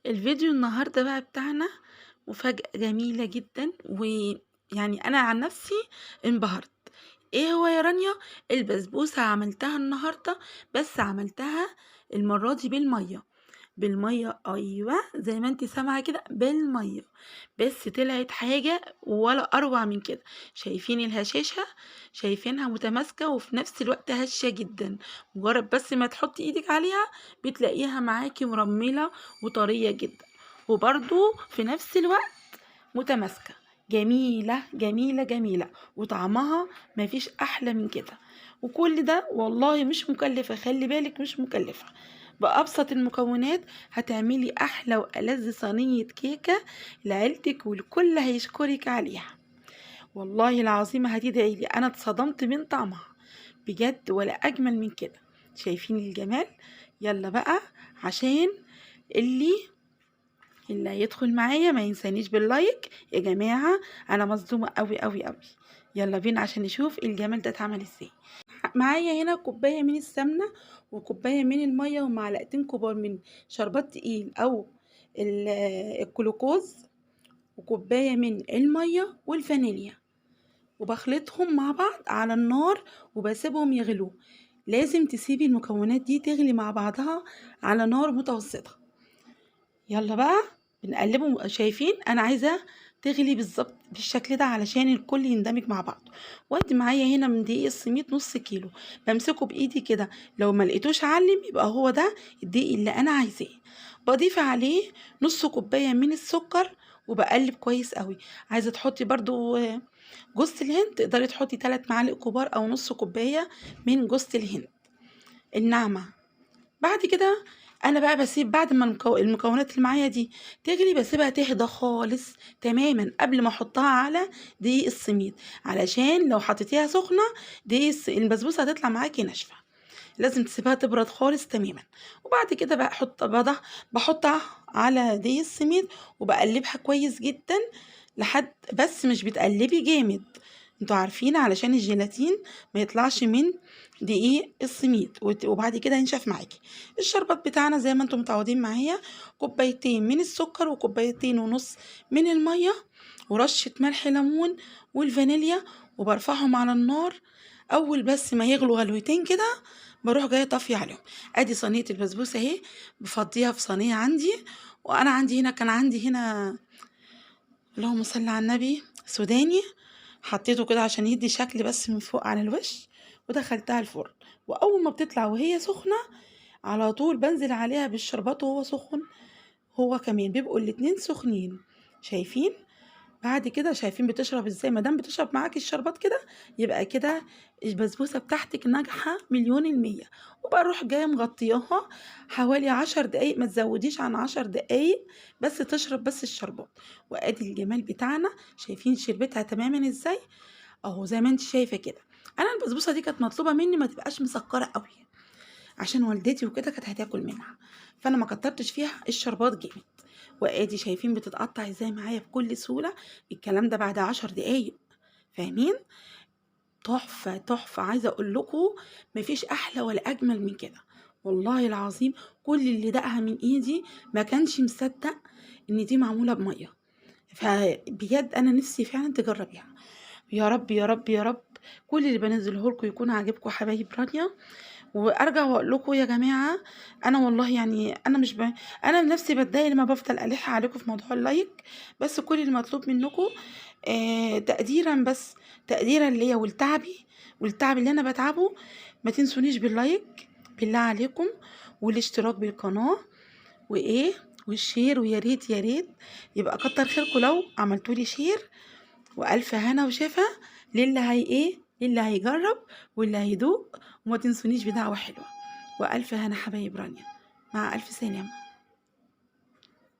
الفيديو النهارده بقى بتاعنا مفاجأة جميلة جدًا، ويعني أنا عن نفسي انبهرت. إيه هو يا رانيا؟ البسبوسة عملتها النهارده، بس عملتها المرة دي بالمَيّة. بالمَيّة أيوه، زي ما أنتِ سامعة كده بالمَيّة، بس طلعت حاجة ولا أروع من كده. شايفين الهشاشة؟ شايفينها متماسكة وفي نفس الوقت هشة جدًا، مجرد بس ما تحطي إيدِك عليها بتلاقيها معاكِ مرملة وطرية جدًا، وبرضه في نفس الوقت متماسكة. جميلة، جميلة، جميلة، وطعمها ما فيش أحلى من كده. وكل ده والله مش مكلفة، خلي بالك مش مكلفة. بأبسط المكونات هتعملي أحلى وألذ صينية كيكة لعيلتك والكل هيشكرك عليها. والله العظيم هتدعيلي، أنا اتصدمت من طعمها بجد ولا أجمل من كده. شايفين الجمال؟ يلا بقى عشان اللي اللي هيدخل معايا ما ينسانيش باللايك يا جماعة. أنا مصدومة قوي قوي قوي. يلا بينا عشان نشوف الجمال ده اتعمل ازاي. معايا هنا كوباية من السمنة وكوباية من المية ومعلقتين كبار من شربات تقيل أو ال- الجلوكوز، وكوباية من المية والفانيليا، وبخلطهم مع بعض على النار وبسيبهم يغلوا. لازم تسيبي المكونات دي تغلي مع بعضها على نار متوسطة. يلا بقى بنقلبهم. شايفين انا عايزه تغلي بالظبط بالشكل ده علشان الكل يندمج مع بعض. وادي معايا هنا من دقيق السميد نص كيلو، بمسكه بايدي كده، لو ما لقيتوش علم يبقى هو ده الدقيق اللي انا عايزاه. بضيف عليه نص كوبايه من السكر وبقلب كويس قوي. عايزه تحطي برضو جوز الهند، تقدري تحطي 3 معالق كبار او نص كوبايه من جوز الهند الناعمه. بعد كده انا بقى بسيب بعد ما المكونات اللي معايا دي تغلي بسيبها تهدى خالص تماما قبل ما احطها على دقيق السميد، علشان لو حطيتيها سخنه البسبوسه هتطلع معاكي ناشفه. لازم تسيبها تبرد خالص تماما. وبعد كده بقى بحطها على دقيق السميد وبقلبها كويس جدا لحد بس مش بتقلبي جامد. انتوا عارفين علشان الجيلاتين ما يطلعش من دقيق السميد وبعد كده ينشف معاكي. الشربات بتاعنا زي ما انتم متعودين معايا، كوبايتين من السكر وكوبايتين ونص من المية ورشة ملح ليمون والفانيليا، وبرفعهم على النار. اول بس ما يغلوا غلوتين كده بروح جايه طافيه عليهم. ادي صينيه البسبوسه اهي، بفضيها في صينيه عندي. وانا عندي هنا كان عندي هنا اللهم صل على النبي سوداني، حطيته كده عشان يدي شكل بس من فوق على الوش، ودخلتها الفرن. واول ما بتطلع وهي سخنه على طول بنزل عليها بالشربات وهو سخن. هو كمان بيبقوا الاتنين سخنين. شايفين؟ بعد كده شايفين بتشرب ازاي؟ مادام بتشرب معاكي الشربات كده يبقى كده البسبوسه بتاعتك ناجحه مليون المية. وبروح جايه مغطياها حوالي 10 دقايق، ما تزوديش عن 10 دقايق، بس تشرب بس الشربات. وادي الجمال بتاعنا. شايفين شربتها تماما ازاي؟ اهو زي ما انت شايفه كده. انا البسبوسه دي كانت مطلوبه مني ما تبقاش مسكره قوي، عشان والدتي وكده كانت هتاكل منها، فانا ما كترتش فيها الشربات جامد. وادي شايفين بتتقطع ازاي معايا بكل سهوله. الكلام ده بعد 10 دقايق. فاهمين؟ تحفه تحفه. عايزه اقول لكم مفيش احلى ولا اجمل من كده. والله العظيم كل اللي دقها من ايدي ما كانش مصدق ان دي معموله بميه. فبجد انا نفسي فعلا تجربيها. يا رب يا رب يا رب كل اللي بنزله لكم يكون عاجبكم حبايب رانيا. وارجع واقول لكم يا جماعه، انا والله يعني انا مش انا نفسي بتضايق لما بفضل الح عليكم في موضوع اللايك. بس كل المطلوب منكم تقديرا، بس تقديرا ليا والتعب اللي انا بتعبه. ما تنسونيش باللايك بالله عليكم، والاشتراك بالقناه، وايه والشير. ويا ريت يا ريت يبقى كتر خيركم لو عملتوا لي شير. والف هنا وشفا للي هي ايه للي هيجرب واللي هيدوق. وما تنسونيش بدعوة حلوة. والف هنا حبايب رانيا، مع الف سلامة.